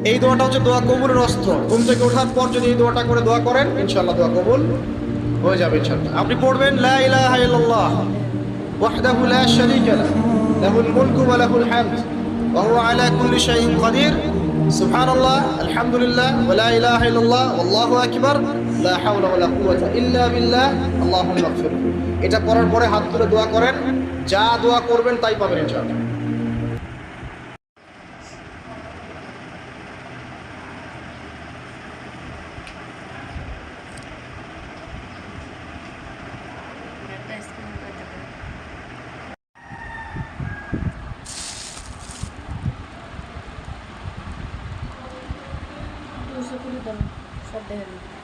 এই দোয়াটা হচ্ছে দোয়া কবুলের অস্ত্র। ঘুম থেকে ওঠার পর যদি এই দোয়াটা করে দোয়া করেন, ইনশাআল্লাহ দোয়া কবুল হয়ে যাবে ইনশাআল্লাহ। আপনি পড়বেন লা ইলাহা ইল্লাল্লাহ ওয়াহদাহু লা শারীকা লাহু লাহুল মুলকু ওয়া লাহুল হামদ ওয়া হুয়া আলা কুল্লি শাইইন কাদির সুবহানাল্লাহ আলহামদুলিল্লাহ ওয়া লা ইলাহা ইল্লাল্লাহ ওয়াল্লাহু আকবার লা হাওলা ওয়া লা কুওয়াতা ইল্লা বিল্লাহ আল্লাহুম্মা ইগফির। এটা পড়ার পরে হাত তুলে দোয়া করেন, যা দোয়া করবেন তাই পাবেন ইনশাআল্লাহ। সব দেখা